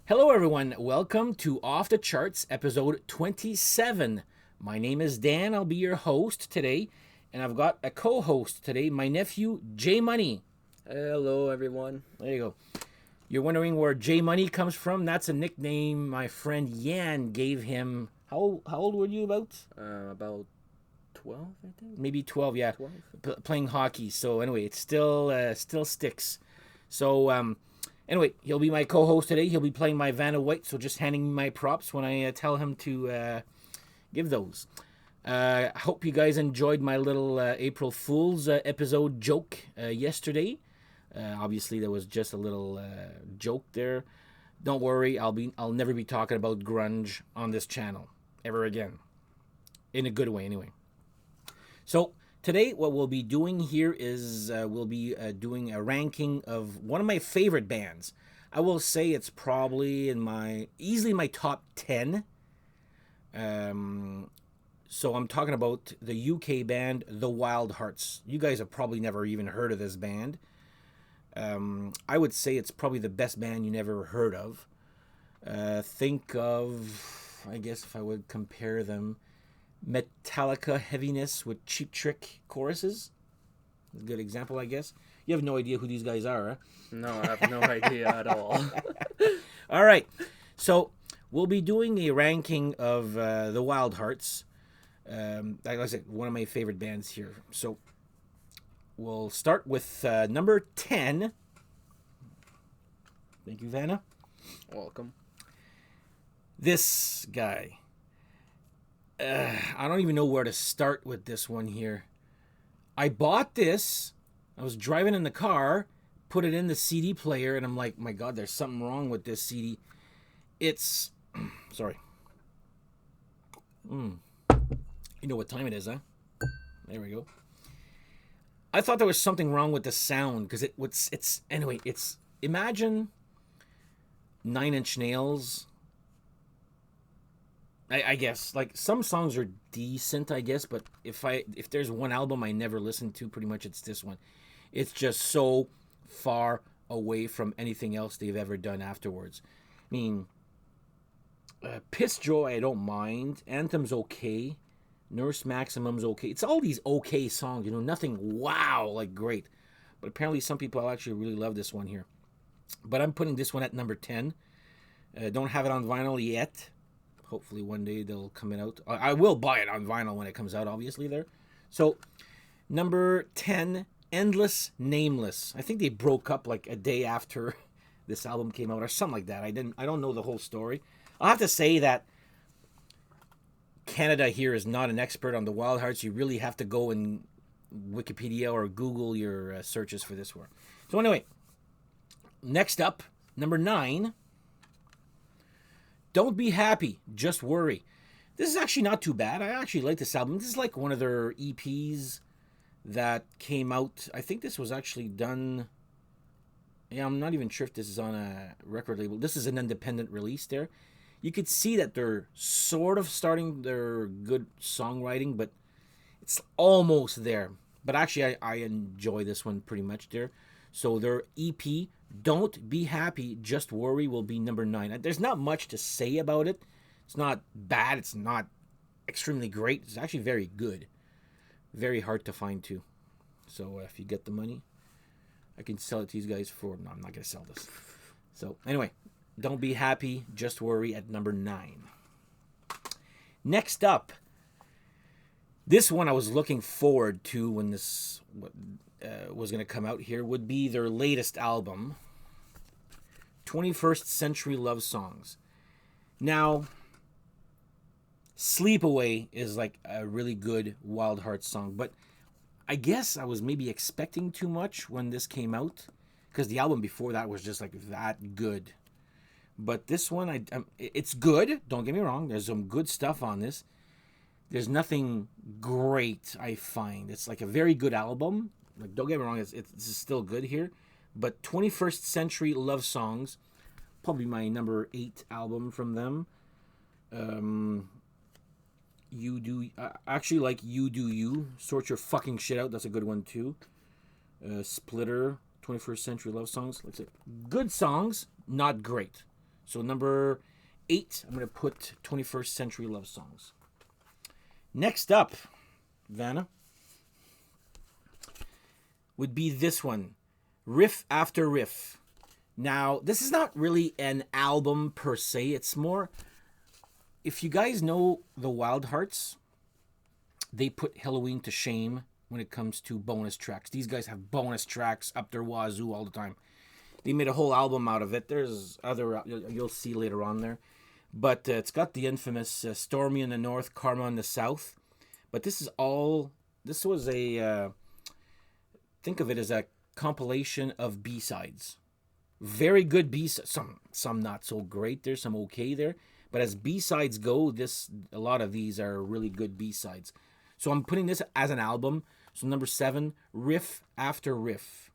Hello, everyone. Welcome to Off the Charts, episode 27. My name is Dan. I'll be your host today, and I've got a co host today, my nephew, J Money. Hello, everyone. There you go. You're wondering where J Money comes from? That's a nickname my friend Yan gave him. How old were you about? About 12, I think. Maybe 12, yeah. 12. Playing hockey. So, anyway, it still sticks. So, anyway, he'll be my co-host today. He'll be playing my Vanna White, so just handing me my props when I tell him to give those. I hope you guys enjoyed my little April Fool's episode joke yesterday. Obviously, there was just a little joke there. Don't worry, I'll never be talking about grunge on this channel ever again, in a good way, anyway. So today, what we'll be doing here is we'll be doing a ranking of one of my favorite bands. I will say it's probably easily my top 10. So I'm talking about the UK band, the WILDHEARTS. You guys have probably never even heard of this band. I would say it's probably the best band you never heard of. Think of, I guess if I would compare them, Metallica heaviness with Cheap Trick choruses. A good example, I guess. You have no idea who these guys are, huh? No, I have no idea at all. All right. So we'll be doing a ranking of the WILDHEARTS. Like I said, one of my favorite bands here. So we'll start with number 10. Thank you, Vanna. Welcome. This guy. I don't even know where to start with this one here. I bought this. I was driving in the car, put it in the CD player, and I'm like, my God, there's something wrong with this CD. It's... Sorry. You know what time it is, huh? There we go. I thought there was something wrong with the sound, because it's... Imagine 9 Inch Nails... I guess, like, some songs are decent, I guess, but if there's one album I never listened to, pretty much it's this one. It's just so far away from anything else they've ever done afterwards. I mean, Piss Joy I don't mind, Anthem's okay, Nurse Maximum's okay. It's all these okay songs, nothing wow, like great. But apparently some people actually really love this one here. But I'm putting this one at number 10. Don't have it on vinyl yet. Hopefully one day they'll come out. I will buy it on vinyl when it comes out, obviously, there. So, number 10, Endless Nameless. I think they broke up like a day after this album came out or something like that. I don't know the whole story. I'll have to say that Canada here is not an expert on the WILDHEARTS. You really have to go and Wikipedia or Google your searches for this one. So anyway, next up, number 9, Don't Be Happy, Just Worry. This is actually not too bad. I actually like this album. This is like one of their EPs that came out. I think this was actually done... Yeah, I'm not even sure if this is on a record label. This is an independent release there. You could see that they're sort of starting their good songwriting, but it's almost there. But actually, I enjoy this one pretty much there. So their EP, Don't Be Happy, Just Worry, will be number 9. There's not much to say about it. It's not bad. It's not extremely great. It's actually very good. Very hard to find, too. So if you get the money, I can sell it to these guys for... No, I'm not going to sell this. So anyway, Don't Be Happy, Just Worry at number 9. Next up, this one I was looking forward to when this... was going to come out here, would be their latest album, 21st Century Love Songs. Now, Sleepaway is like a really good WILDHEARTS song, but I guess I was maybe expecting too much when this came out, because the album before that was just like that good. But this one, it's good, don't get me wrong, there's some good stuff on this. There's nothing great, I find. It's like a very good album. Like, don't get me wrong, it's still good here. But 21st Century Love Songs, probably my number 8 album from them. I actually like You Do You. Sort Your Fucking Shit Out, that's a good one too. Splitter, 21st Century Love Songs. Like I said, good songs, not great. So number 8, I'm going to put 21st Century Love Songs. Next up, Vanna, would be this one, Riff After Riff. Now, this is not really an album per se. It's more, if you guys know the WILDHEARTS, they put Halloween to shame when it comes to bonus tracks. These guys have bonus tracks up their wazoo all the time. They made a whole album out of it. There's other, you'll see later on there. But it's got the infamous Stormy in the North, Karma in the South. But this was a, think of it as a compilation of B-sides. Very good B-sides. Some not so great. There's some okay there. But as B-sides go, a lot of these are really good B-sides. So I'm putting this as an album. So number 7, Riff After Riff.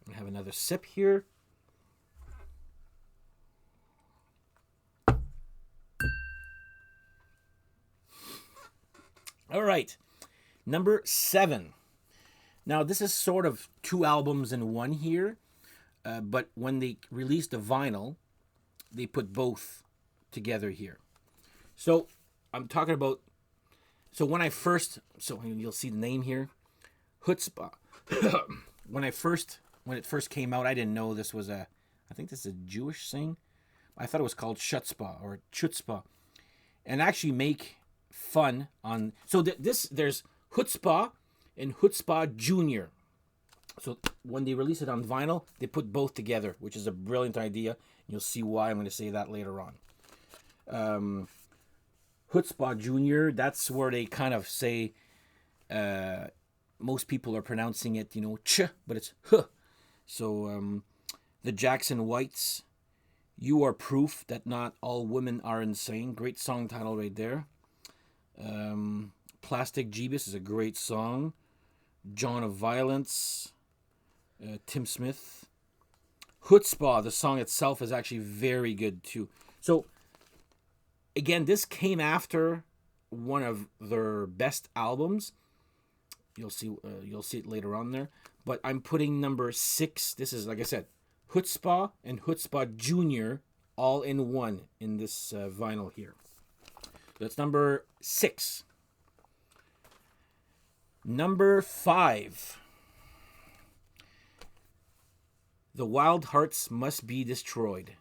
I have another sip here. All right, number 7. Now, this is sort of 2 albums in one here, but when they released the vinyl, they put both together here. So I'm talking about, so when you'll see the name here, Chutzpah. when it first came out, I didn't know this was I think this is a Jewish thing. I thought it was called Chutzpah or Chutzpah, and actually make fun on. So there's Chutzpah and Chutzpah Junior. So when they release it on vinyl, they put both together, which is a brilliant idea. You'll see why. I'm going to say that later on. Chutzpah Junior. That's where they kind of say. Most people are pronouncing it, ch, but it's huh. So the Jackson Whites. You Are Proof That Not All Women Are Insane. Great song title right there. Plastic Jeebus is a great song. John of Violence. Tim Smith. Chutzpah, the song itself, is actually very good too. So, again, this came after one of their best albums. You'll see it later on there. But I'm putting number 6. This is, like I said, Chutzpah and Chutzpah Junior all in one in this vinyl here. That's number 6. Number 5. The WILDHEARTS Must Be Destroyed.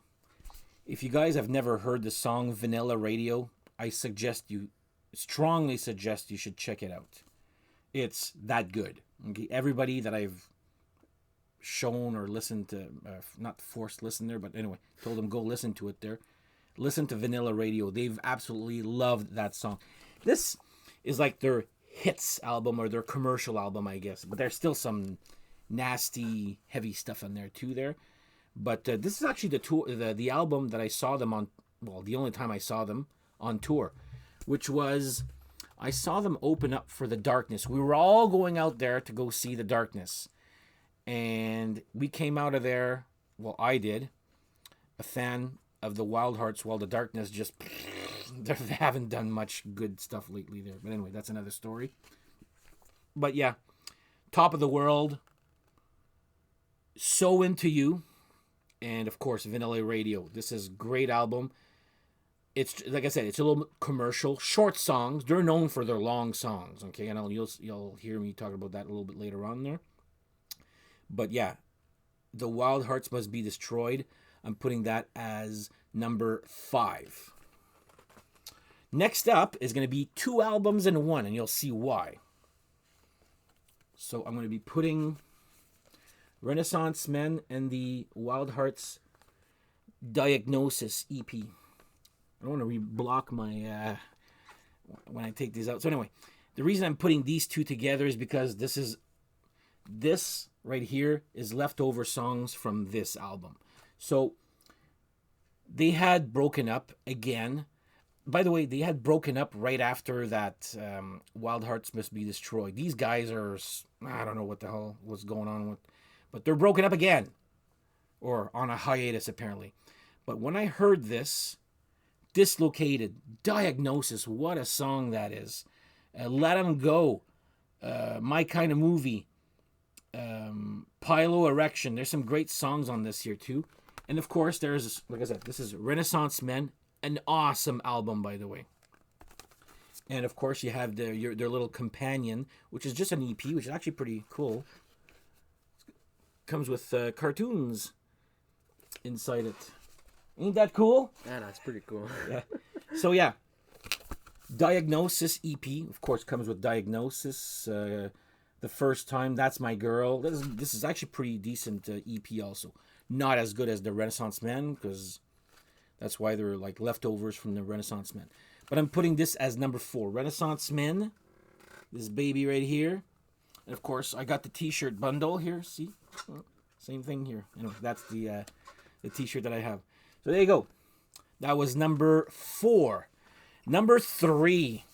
If you guys have never heard the song Vanilla Radio, I strongly suggest you should check it out. It's that good. Okay? Everybody that I've shown or listened to, not forced listen there, but anyway, told them go listen to it there. Listen to Vanilla Radio. They've absolutely loved that song. This is like their hits album or their commercial album, I guess. But there's still some nasty, heavy stuff in there too there. But this is actually the album that I saw them on, well, the only time I saw them on tour, which was, I saw them open up for The Darkness. We were all going out there to go see The Darkness. And we came out of there, well, I did, a fan of the WILDHEARTS, while The Darkness just, they haven't done much good stuff lately there. But anyway, that's another story. But yeah, Top of the World, So Into You, and of course, Vanilla Radio. This is a great album. It's, like I said, it's a little commercial, short songs. They're known for their long songs, okay? And you'll hear me talk about that a little bit later on there. But yeah, The WILDHEARTS Must Be Destroyed. I'm putting that as number 5. Next up is going to be 2 albums in one, and you'll see why. So I'm going to be putting Renaissance Men and the WILDHEARTS Diagnosis EP. I don't want to reblock my when I take these out. So anyway, the reason I'm putting these 2 together is because this right here is leftover songs from this album. So they had broken up again. By the way, they had broken up right after that WILDHEARTS Must Be Destroyed. These guys are, I don't know what the hell was going on with, but they're broken up again. Or on a hiatus, apparently. But when I heard this, Dislocated, Diagnosis, what a song that is. Let 'Em Go, My Kind of Movie, Pylo Erection. There's some great songs on this here too. And of course, there's, like I said, this is Renaissance Men, an awesome album, by the way. And of course, you have their little companion, which is just an EP, which is actually pretty cool. Comes with cartoons inside it. Ain't that cool? Yeah, that's pretty cool. Yeah. So yeah, Diagnosis EP, of course, comes with Diagnosis. The First Time, That's My Girl. This is actually pretty decent EP also. Not as good as the Renaissance Men, because that's why they're like leftovers from the Renaissance Men. But I'm putting this as number 4. Renaissance Men. This baby right here. And of course, I got the t-shirt bundle here. See? Same thing here. Anyway, that's the t-shirt that I have. So there you go. That was number 4. Number 3.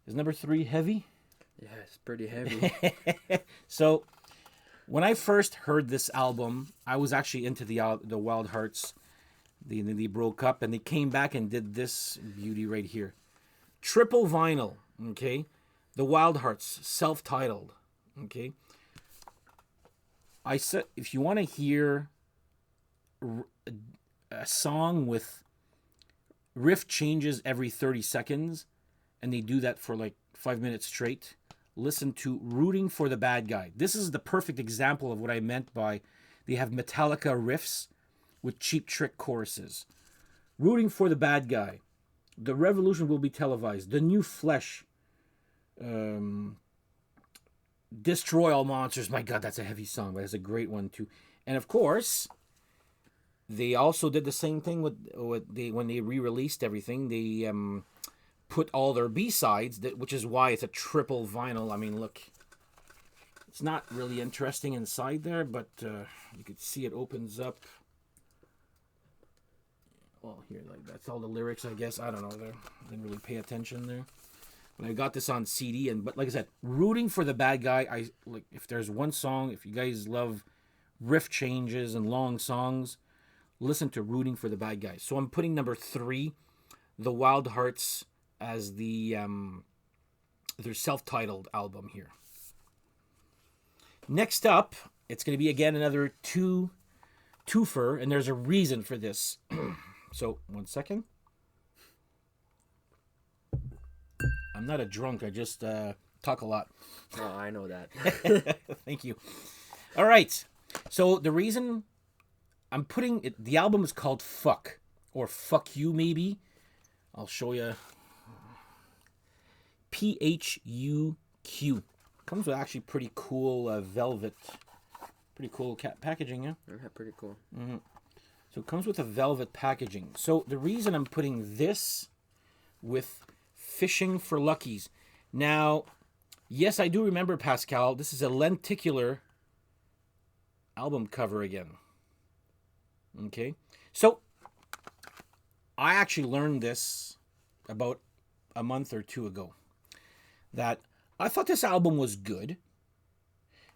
Is number 3 heavy? Yeah, it's pretty heavy. So, when I first heard this album, I was actually into the WILDHEARTS. They broke up and they came back and did this beauty right here. Triple vinyl, okay? The WILDHEARTS, self-titled, okay? I said, if you want to hear a song with riff changes every 30 seconds, and they do that for like 5 minutes straight, listen to Rooting for the Bad Guy. This is the perfect example of what I meant by they have Metallica riffs with Cheap Trick choruses. Rooting for the Bad Guy. The Revolution Will Be Televised. The New Flesh. Destroy All Monsters. My God, that's a heavy song, but it's a great one too. And of course, they also did the same thing with when they re-released everything. They put all their B-sides, which is why it's a triple vinyl. I mean, look, it's not really interesting inside there, but you can see it opens up. Well, here, like that's all the lyrics, I guess. I don't know. There, didn't really pay attention there. But I got this on CD, but like I said, Rooting for the Bad Guy. I like if there's one song, if you guys love riff changes and long songs, listen to Rooting for the Bad Guy. So I'm putting number 3, the WILDHEARTS, as their self-titled album here. Next up, it's going to be again another twofer, and there's a reason for this. So, 1 second. I'm not a drunk, I just talk a lot. Oh, I know that. Thank you. All right. So, the reason I'm putting it, the album is called Fuck, or Fuck You maybe. I'll show you. P.H.U.Q. Comes with actually pretty cool velvet, pretty cool packaging, yeah? Yeah, pretty cool. Mm-hmm. So it comes with a velvet packaging. So the reason I'm putting this with Fishing for Luckies. Now, yes, I do remember, Pascal, this is a lenticular album cover again. Okay? So, I actually learned this about a month or 2 ago. That I thought this album was good,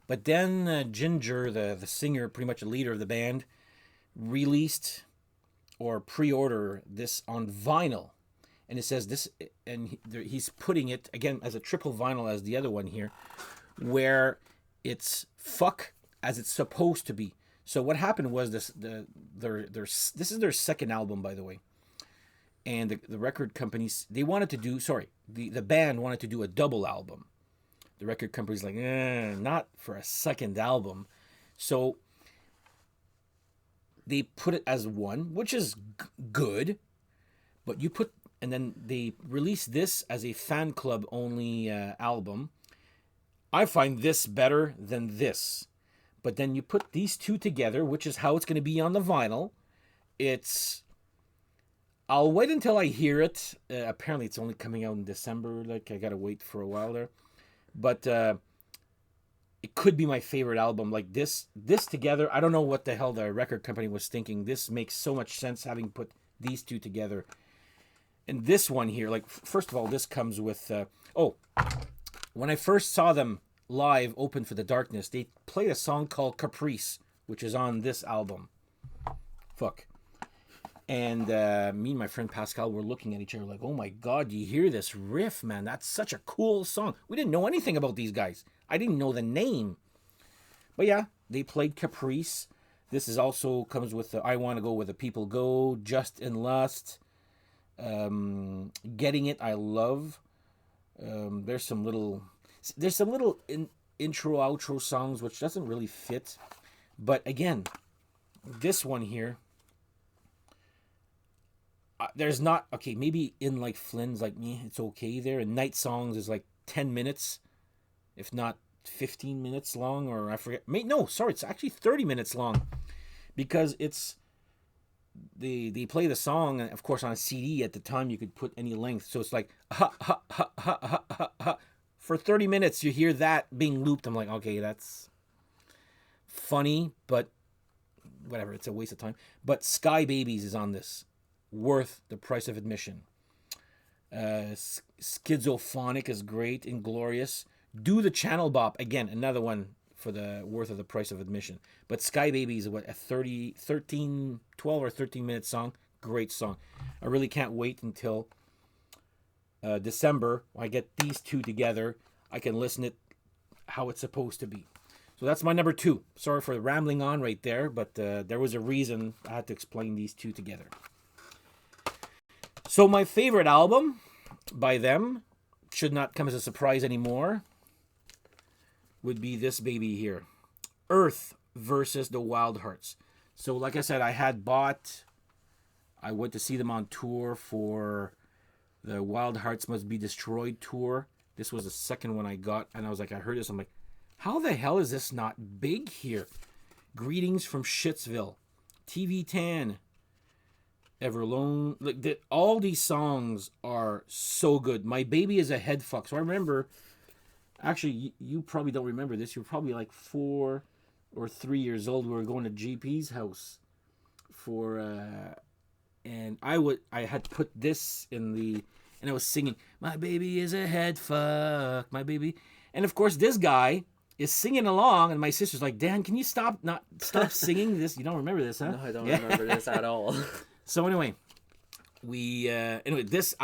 but then Ginger, the singer, pretty much the leader of the band, released or pre-order this on vinyl, and it says this, and he's putting it again as a triple vinyl as the other one here, where it's fuck as it's supposed to be. So what happened was this is their second album, by the way. And the record companies, they wanted to do, the band wanted to do a double album. The record company's like, not for a second album. So they put it as one, which is good. But and then they released this as a fan club only album. I find this better than this. But then you put these two together, which is how it's going to be on the vinyl. I'll wait until I hear it. Apparently, it's only coming out in December. Like, I got to wait for a while there. But it could be my favorite album. Like, this together, I don't know what the hell the record company was thinking. This makes so much sense, having put these two together. And this one here, like, first of all, this comes with... when I first saw them live, Open for the Darkness, they played a song called Caprice, which is on this album. Fuck. And me and my friend Pascal were looking at each other like, oh my God, do you hear this riff, man? That's such a cool song. We didn't know anything about these guys. I didn't know the name. But yeah, they played Caprice. This is also comes with the I Want to Go Where the People Go, Just in Lust, Getting It, I Love. There's some little intro, outro songs which doesn't really fit. But again, this one here, there's not, okay, maybe in like Flynn's like me, it's okay there. And Night Songs is like 10 minutes, if not 15 minutes long, or I forget. No, sorry, it's actually 30 minutes long because it's they play the song, and of course on a CD at the time you could put any length, so it's like ha ha ha ha ha ha ha for 30 minutes. You hear that being looped. I'm like, okay, that's funny, but whatever, it's a waste of time. But Sky Babies is on this, worth the price of admission. Schizophonic is great, Inglorious. Do the Channel Bop, again, another one for the worth of the price of admission. But Sky Baby is what, a 12 or 13 minute song. Great song. I really can't wait until December. I get these two together. I can listen it how it's supposed to be. So that's my number 2. Sorry for rambling on right there, but there was a reason I had to explain these two together. So my favorite album by them, should not come as a surprise anymore, would be this baby here. Earth versus the WILDHEARTS. So like I said, I went to see them on tour for the WILDHEARTS Must Be Destroyed tour. This was the second one I got, and I was like, I heard this, I'm like, how the hell is this not big here? Greetings from Shitsville, TV Tan, Everlone. Like, all these songs are so good. My Baby Is a Head Fuck. So I remember, actually, you probably don't remember this. You were probably like 4 or 3 years old. We were going to JP's house for, and I had put this in the, and I was singing, my baby is a head fuck, my baby. And of course, this guy is singing along, and my sister's like, Dan, can you stop singing this? You don't remember this, huh? No, I don't remember this at all. So anyway, this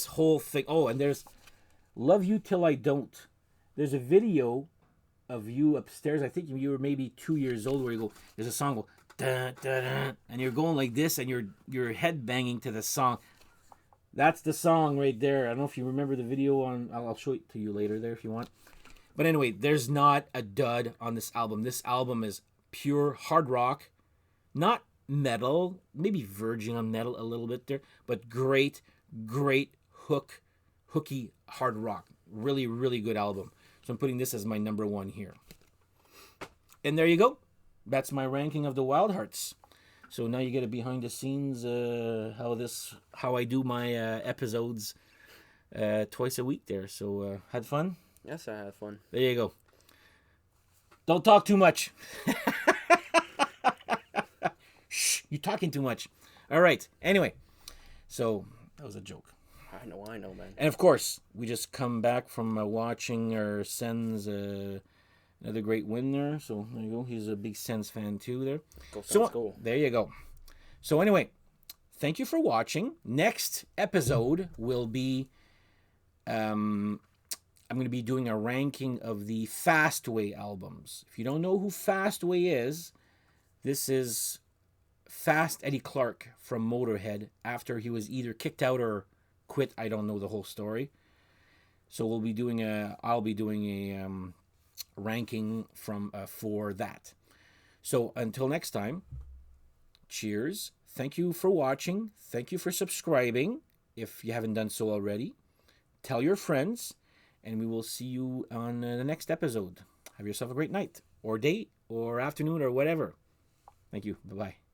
whole thing. Oh, and there's Love You Till I Don't. There's a video of you upstairs. I think you were maybe 2 years old, where you go, there's a song, go, dun, dun, dun, and you're going like this, and you're head banging to the song. That's the song right there. I don't know if you remember the video on. I'll show it to you later there if you want. But anyway, there's not a dud on this album. This album is pure hard rock, not metal, maybe verging on metal a little bit there, but great hooky hard rock. Really, really good album. So I'm putting this as my number 1 here. And there you go. That's my ranking of the WILDHEARTS. So now you get a behind the scenes how I do my episodes twice a week there. So had fun? Yes, I had fun. There you go. Don't talk too much. Shh, you're talking too much. All right. Anyway, so that was a joke. I know, man. And of course, we just come back from watching our Sens, another great win there. So there you go. He's a big Sens fan too there. Go Sens, go. There you go. So anyway, thank you for watching. Next episode will be, I'm going to be doing a ranking of the Fastway albums. If you don't know who Fastway is, this is Fast Eddie Clark from Motorhead after he was either kicked out or quit. I don't know the whole story. So I'll be doing a ranking for that. So until next time, cheers. Thank you for watching. Thank you for subscribing if you haven't done so already. Tell your friends, and we will see you on the next episode. Have yourself a great night or day or afternoon or whatever. Thank you. Bye-bye.